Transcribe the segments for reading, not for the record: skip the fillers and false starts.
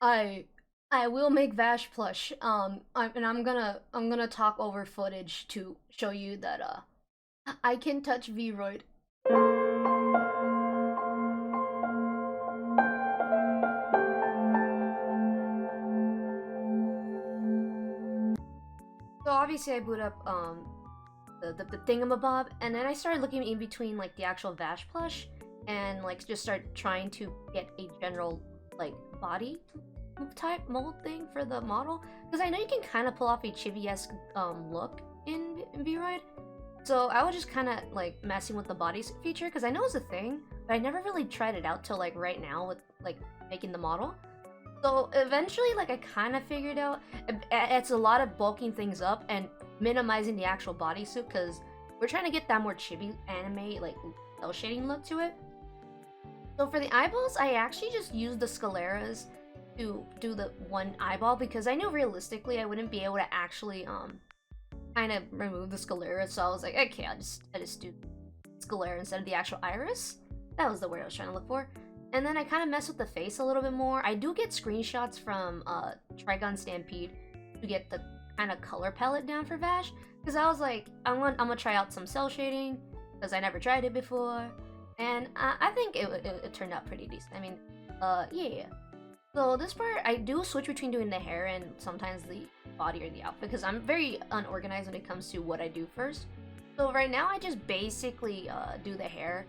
I I will make Vash Plush. And I'm gonna talk over footage to show you that I can touch Vroid. So obviously I boot up the thingamabob, and then I started looking in between like the actual Vash plush, and like just start trying to get a general like body type mold thing for the model, because I know you can kind of pull off a chibi-esque look in Vroid. So I was just kind of like messing with the body feature because I know it's a thing, but I never really tried it out till like right now with like making the model. So eventually, like I kind of figured out it's a lot of bulking things up and minimizing the actual bodysuit because we're trying to get that more chibi anime like cell shading look to it. So for the eyeballs, I actually just used the scaleras to do the one eyeball because I knew realistically I wouldn't be able to actually kind of remove the scalera. So I was like, okay, I just do scalera instead of the actual iris. That was the word I was trying to look for. And then I kind of mess with the face a little bit more. I do get screenshots from Trigun Stampede to get the kind of color palette down for Vash, because I was like, I'm gonna try out some cell shading because I never tried it before, and I think it turned out pretty decent. I mean, yeah. So this part, I do switch between doing the hair and sometimes the body or the outfit because I'm very unorganized when it comes to what I do first. So right now, I just basically do the hair.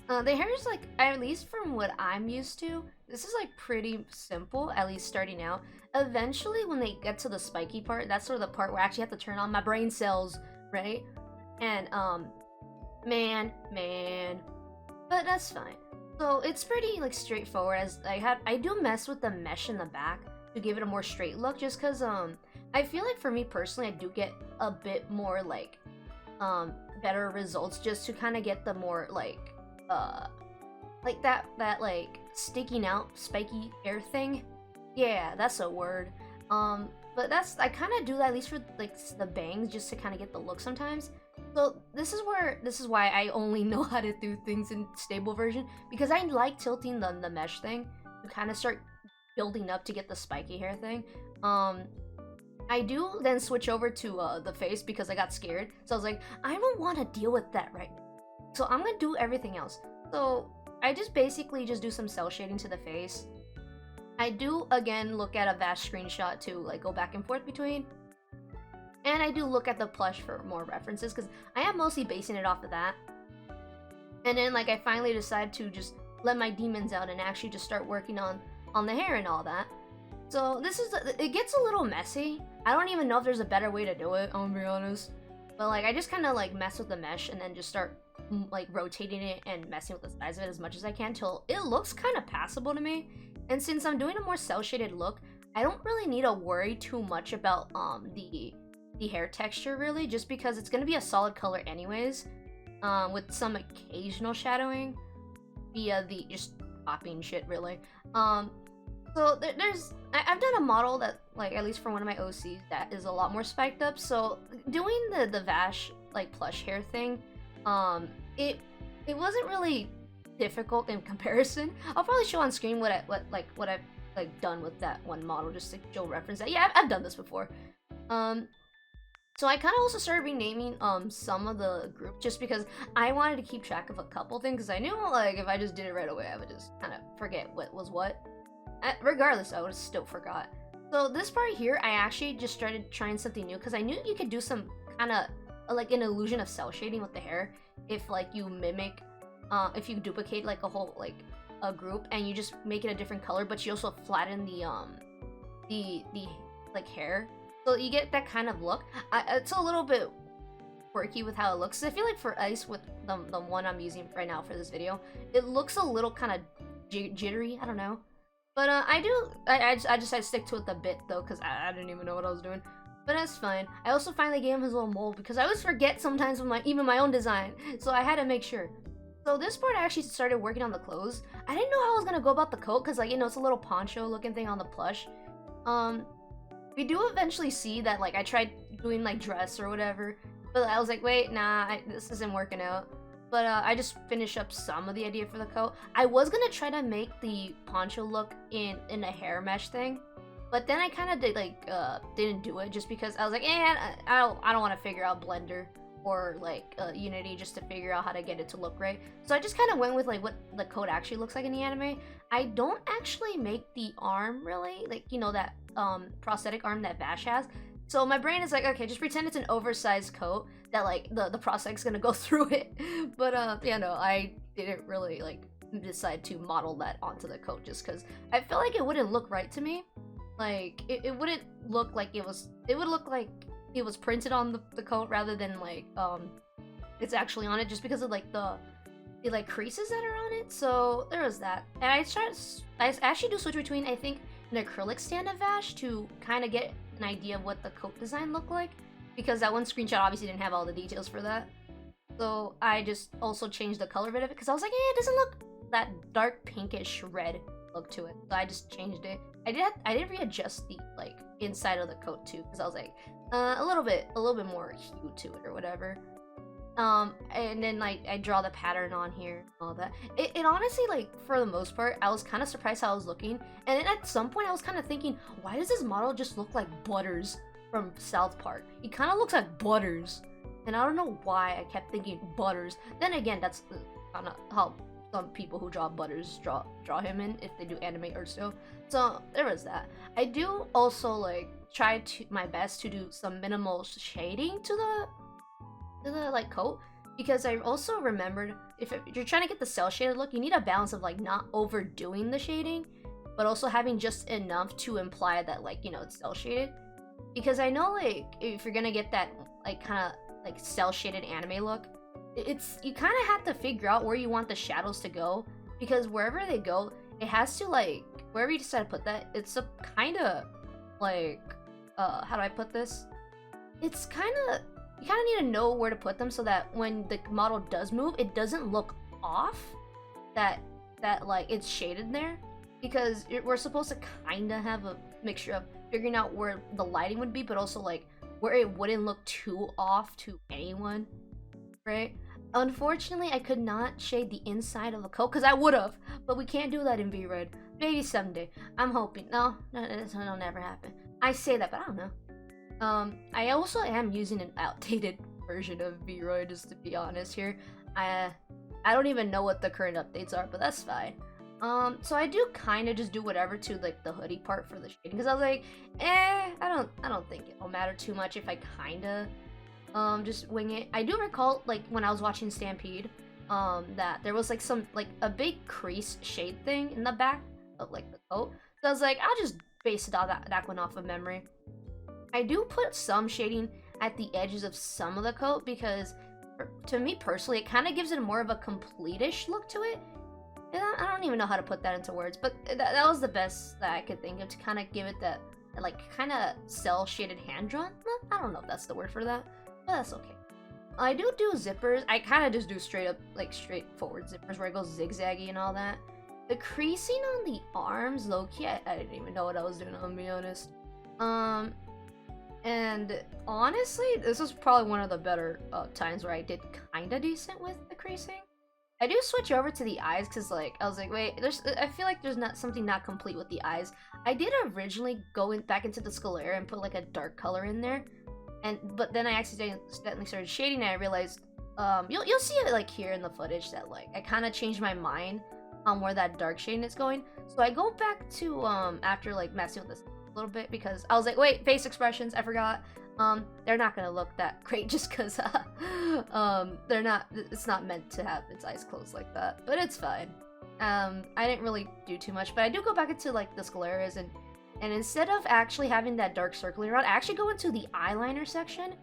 The hair is like, at least from what I'm used to, this is like pretty simple, at least starting out. Eventually, when they get to the spiky part, that's sort of the part where I actually have to turn on my brain cells, right? And, man, but that's fine. So it's pretty like straightforward, as I do mess with the mesh in the back to give it a more straight look, just because, I feel like for me personally, I do get a bit more like, better results just to kind of get the more like that like sticking out spiky hair thing. Yeah, that's a word. But I kind of do that at least for like the bangs, just to kind of get the look sometimes. So this is why I only know how to do things in stable version, because I like tilting the mesh thing to kind of start building up to get the spiky hair thing. I do then switch over to the face because I got scared. So I was like, I don't want to deal with that right now. So I'm gonna do everything else. So I just basically just do some cell shading to the face. I do again look at a Vash screenshot to like go back and forth between. And I do look at the plush for more references because I am mostly basing it off of that. And then like I finally decide to just let my demons out and actually just start working on the hair and all that. So it gets a little messy. I don't even know if there's a better way to do it, I'm gonna be honest. But like I just kind of like mess with the mesh and then just start like rotating it and messing with the size of it as much as I can till it looks kind of passable to me. And since I'm doing a more cell shaded look, I don't really need to worry too much about the hair texture really, just because it's gonna be a solid color anyways, with some occasional shadowing via the just popping shit really. So I've done a model that, like, at least for one of my OCs, that is a lot more spiked up. So doing the Vash like plush hair thing, it wasn't really difficult in comparison. I'll probably show on screen what I've like done with that one model just to show reference that yeah, I've done this before. So I kind of also started renaming some of the groups just because I wanted to keep track of a couple things, because I knew like if I just did it right away I would just kind of forget what was what. Regardless, I would have still forgot. So this part here, I actually just started trying something new because I knew you could do some kind of like an illusion of cell shading with the hair if like you mimic, if you duplicate like a whole like a group and you just make it a different color, but you also flatten the like hair, so you get that kind of look. It's a little bit quirky with how it looks. I feel like for ice with the one I'm using right now for this video, it looks a little kind of jittery. I don't know. But I just had to stick to it a bit though, because I didn't even know what I was doing. But that's fine. I also finally gave him his little mold because I always forget sometimes with even my own design. So I had to make sure. So this part I actually started working on the clothes. I didn't know how I was gonna go about the coat because, like, you know, it's a little poncho looking thing on the plush. We do eventually see that like I tried doing like dress or whatever, but I was like, wait, nah, this isn't working out. but I just finished up some of the idea for the coat. I was gonna try to make the poncho look in a hair mesh thing, but then I kind of didn't do it just because I was like, I don't want to figure out Blender or like Unity just to figure out how to get it to look right. So I just kind of went with like what the coat actually looks like in the anime. I don't actually make the arm really, like, you know, that prosthetic arm that Vash has. So my brain is like, okay, just pretend it's an oversized coat that like the prosthetic's gonna go through it. But yeah, no, I didn't really like decide to model that onto the coat just because I felt like it wouldn't look right to me. Like it wouldn't look like it would look like it was printed on the coat rather than like it's actually on it, just because of like the like creases that are on it. So there was that. And I actually do switch between, I think, an acrylic stand of Vash to kind of get an idea of what the coat design looked like, because that one screenshot obviously didn't have all the details for that. So I just also changed the color bit of it because I was like, it doesn't look that dark pinkish red look to it. So I just changed it. I did readjust the like inside of the coat too, because I was like a little bit more hue to it or whatever. And then like I draw the pattern on here, all that. It honestly, like, for the most part, I was kind of surprised how I was looking. And then at some point I was kind of thinking, why does this model just look like Butters from South Park? He kind of looks like Butters, and I don't know why I kept thinking Butters. Then again, that's kind of how some people who draw Butters draw him in, if they do anime art still. So there was that. I do also like try my best to do some minimal shading to the like coat, because I also remembered if you're trying to get the cell shaded look, you need a balance of like not overdoing the shading, but also having just enough to imply that, like, you know, it's cell shaded. Because I know, like, if you're gonna get that like kind of like cell shaded anime look, you kind of have to figure out where you want the shadows to go, because wherever they go, it has to, like, wherever you decide to put that, it's a kind of like how do I put this? It's kind of, you kind of need to know where to put them so that when the model does move, it doesn't look off that like it's shaded there, because we're supposed to kind of have a mixture of figuring out where the lighting would be, but also like where it wouldn't look too off to anyone, right? Unfortunately, I could not shade the inside of the coat, because I would have, but we can't do that in VRoid. Maybe someday. I'm hoping. No, it'll never happen. I say that, but I don't know. I also am using an outdated version of VRoid, just to be honest here. I don't even know what the current updates are, but that's fine. So I do kind of just do whatever to like the hoodie part for the shading, because I was like, I don't think it'll matter too much if I kind of just wing it. I do recall, like, when I was watching Stampede, that there was like some, like, a big crease shade thing in the back of like the coat. So I was like, I'll just base it out that one off of memory. I do put some shading at the edges of some of the coat, because to me personally, it kind of gives it more of a complete-ish look to it. And I don't even know how to put that into words, but that was the best that I could think of to kind of give it that, like, kind of cell-shaded hand-drawn. I don't know if that's the word for that, but that's okay. I do zippers. I kind of just do straightforward zippers where it goes zigzaggy and all that. The creasing on the arms, low-key, I didn't even know what I was doing, I'll be honest. And honestly, this was probably one of the better times where I did kind of decent with the creasing. I do switch over to the eyes, because, like, I was like, wait, I feel like there's something not complete with the eyes. I did originally go back into the sclera and put like a dark color in there, but then I accidentally started shading, and I realized you'll see it like here in the footage that, like, I kind of changed my mind on where that dark shading is going. So I go back to after like messing with this a little bit, because I was like, wait, face expressions, I forgot. They're not gonna look that great just because it's not meant to have its eyes closed like that, but it's fine. I didn't really do too much, but I do go back into like the scleras, and instead of actually having that dark circle around, I actually go into the eyeliner section.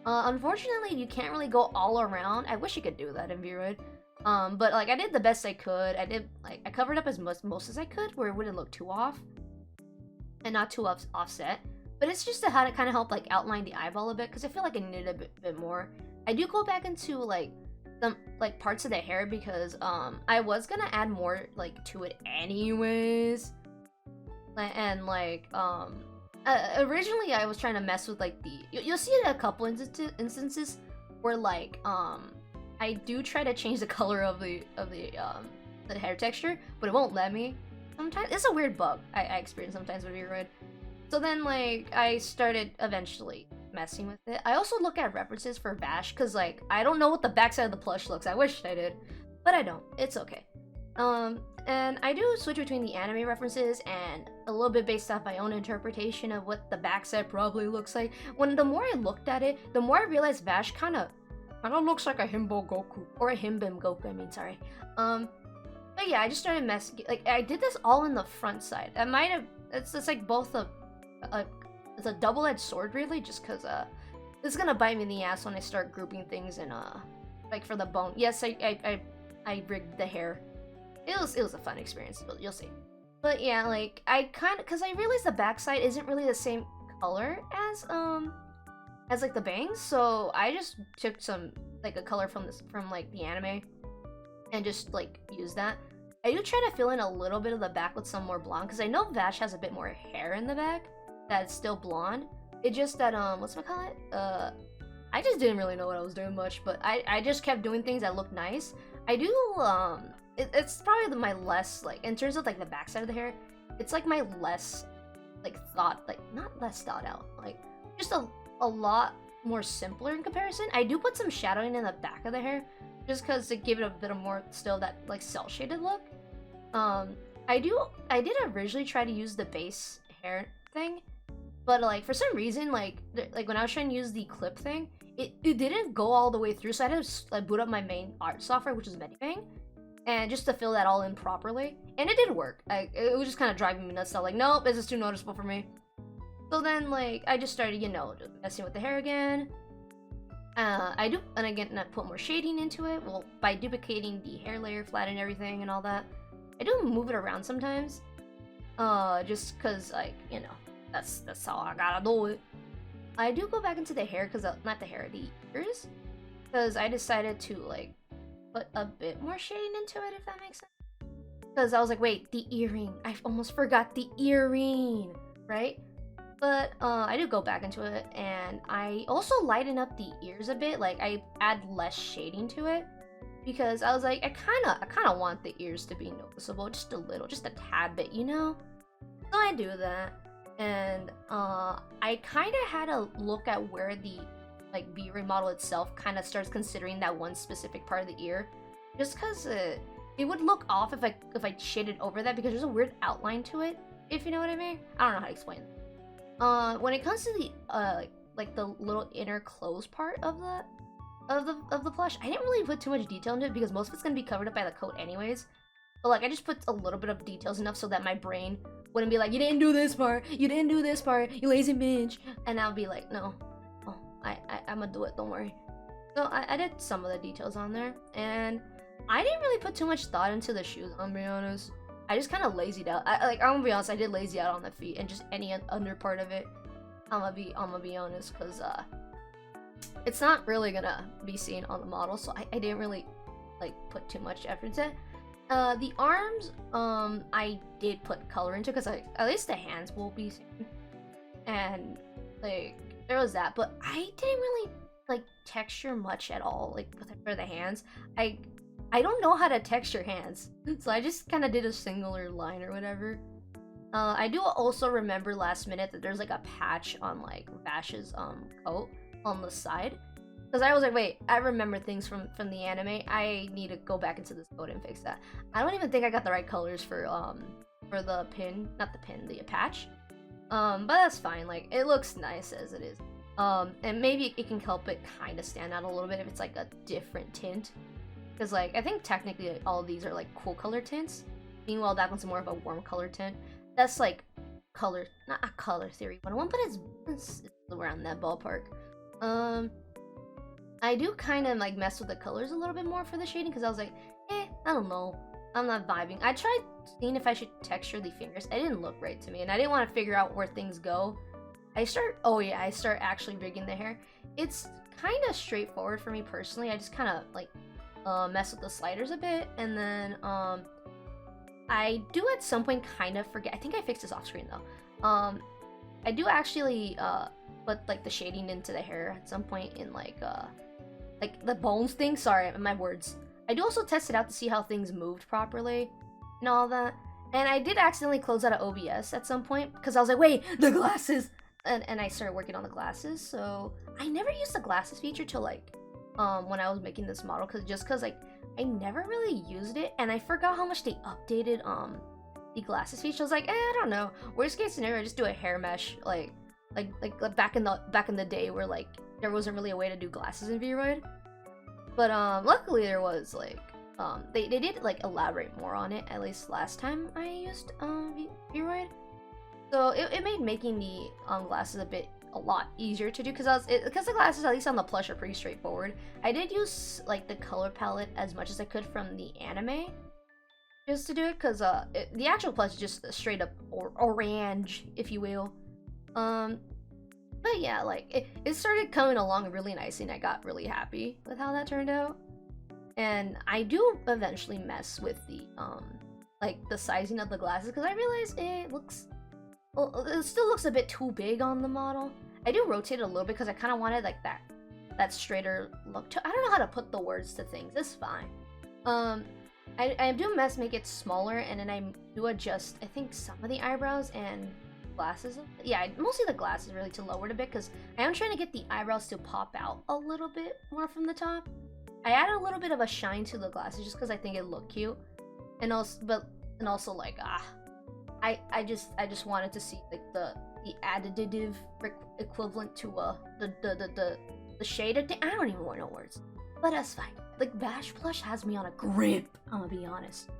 Unfortunately, you can't really go all around. I wish you could do that in VRoid. But like, I did the best I could. I covered up as most as I could, where it wouldn't look too off and not too offset. But it's just to how to kind of help like outline the eyeball a bit, because I feel like I needed a bit more. I do go back into like some like parts of the hair, because I was gonna add more like to it anyways. And like originally I was trying to mess with like you'll see it a couple instances where like I do try to change the color of the hair texture, but it won't let me. Sometimes it's a weird bug I experience sometimes with Vroid. So then like I started eventually messing with it. I also look at references for Vash because like I don't know what the backside of the plush looks. I wish I did, but I don't. It's okay. And I do switch between the anime references and a little bit based off my own interpretation of what the backside probably looks like. The more I looked at it, the more I realized Vash kind of looks like a Himbo Goku or a Himbim Goku. I mean, sorry. But yeah, I just started messing. Like I did this all in the front side. I might have. It's like both it's a double-edged sword really, just because this is gonna bite me in the ass when I start grouping things in like for the bone. Yes, I rigged the hair. It was a fun experience. You'll see. But yeah, like I kind of, because I realized the backside isn't really the same color as like the bangs, so I just took some like a color from like the anime and just like use that. I do try to fill in a little bit of the back with some more blonde because I know Vash has a bit more hair in the back that's still blonde. It's just that I just didn't really know what I was doing much, but I just kept doing things that looked nice. I do it's probably my less, like, in terms of like the backside of the hair, it's like my less like not less thought out, like just a lot more simpler in comparison. I do put some shadowing in the back of the hair just because to give it a bit of more still that like cell shaded look. I did originally try to use the base hair thing, but like for some reason like when I was trying to use the clip thing, it didn't go all the way through, so I had to like boot up my main art software, which is Medibang, and just to fill that all in properly, and it did work. It was just kind of driving me nuts. So like, nope, this is too noticeable for me. So then like I just started, you know, messing with the hair again. I put more shading into it, well, by duplicating the hair layer, flatten everything and all that. I do move it around sometimes, just cause like, you know, that's how I gotta do it. I do go back into the hair, cause not the hair, the ears, cause I decided to like put a bit more shading into it, if that makes sense. Cause I was like, wait, the earring, I almost forgot the earring, right? But I do go back into it, and I also lighten up the ears a bit. Like I add less shading to it because I was like, I kind of want the ears to be noticeable, just a little, just a tad bit, you know. So I do that, and I kind of had a look at where the like V-Ray model itself kind of starts considering that one specific part of the ear, just because it would look off if I shaded over that, because there's a weird outline to it, if you know what I mean. I don't know how to explain it. When it comes to the like the little inner clothes part of the plush, I didn't really put too much detail into it because most of it's gonna be covered up by the coat anyways. But like I just put a little bit of details enough so that my brain wouldn't be like, you didn't do this part, you didn't do this part, you lazy bitch, and I'll be like, no, oh, I'm gonna do it, don't worry. So I did some of the details on there, and I didn't really put too much thought into the shoes, I'm gonna be honest. I just kind of lazied out. I'm gonna be honest, I did lazy out on the feet and just any under part of it. I'm gonna be honest, because it's not really gonna be seen on the model, so I didn't really like put too much effort into it. The arms, I did put color into, because at least the hands will be seen, and like there was that. But I didn't really like texture much at all, like for the hands. I don't know how to texture hands, so I just kind of did a singular line or whatever. I do also remember last minute that there's like a patch on like Vash's coat on the side, because I was like, wait, I remember things from the anime. I need to go back into this code and fix that. I don't even think I got the right colors for the pin, not the pin, the patch. But that's fine. Like it looks nice as it is. And maybe it can help it kind of stand out a little bit if it's like a different tint. Because, like, I think technically all of these are, like, cool color tints. Meanwhile, that one's more of a warm color tint. That's, like, color... Not a color theory 101, but it's around that ballpark. I do kind of, like, mess with the colors a little bit more for the shading, because I was like, I don't know. I'm not vibing. I tried seeing if I should texture the fingers. It didn't look right to me, and I didn't want to figure out where things go. I start actually rigging the hair. It's kind of straightforward for me, personally. I just kind of, like... mess with the sliders a bit, and then I do at some point kind of forget. I think I fixed this off screen though. I do actually put like the shading into the hair at some point in like like the bones thing. Sorry, my words. I do also test it out to see how things moved properly and all that. And I did accidentally close out of OBS at some point because I was like, wait, the glasses. And I started working on the glasses. So I never used the glasses feature till like when I was making this model, because like I never really used it, and I forgot how much they updated the glasses feature. I was like, I don't know. Worst case scenario, just do a hair mesh like back in the day where like there wasn't really a way to do glasses in Vroid. But luckily there was like they did like elaborate more on it, at least last time I used Vroid. So it made making the glasses a lot easier to do, because the glasses, at least on the plush, are pretty straightforward. I did use like the color palette as much as I could from the anime just to do it, because the actual plush is just a straight up orange, if you will. But yeah, like it started coming along really nicely, and I got really happy with how that turned out. And I do eventually mess with the like the sizing of the glasses, because I realized it still looks a bit too big on the model. I do rotate it a little bit because I kind of wanted like that straighter look to. I don't know how to put the words to things. It's fine. I do make it smaller, and then I do adjust, I think, some of the eyebrows and glasses. Yeah, mostly the glasses really, to lower it a bit, because I am trying to get the eyebrows to pop out a little bit more from the top. I add a little bit of a shine to the glasses just because I think it look cute, and also like I just wanted to see like the additive equivalent to the shaded thing. I don't even want no words, but that's fine. Like Vash Plush has me on a grip, I'm gonna be honest.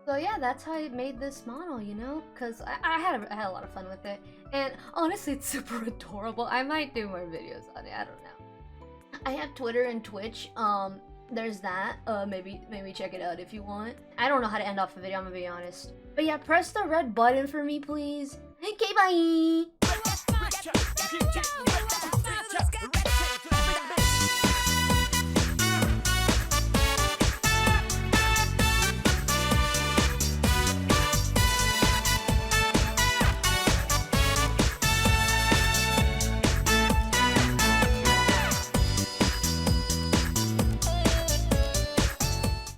So yeah, that's how I made this model, you know, because I had a lot of fun with it, and honestly, it's super adorable. I might do more videos on it. I don't know. I have Twitter and Twitch. There's that. Maybe check it out if you want. I don't know how to end off a video, I'm gonna be honest. But yeah, press the red button for me, please. Okay, bye!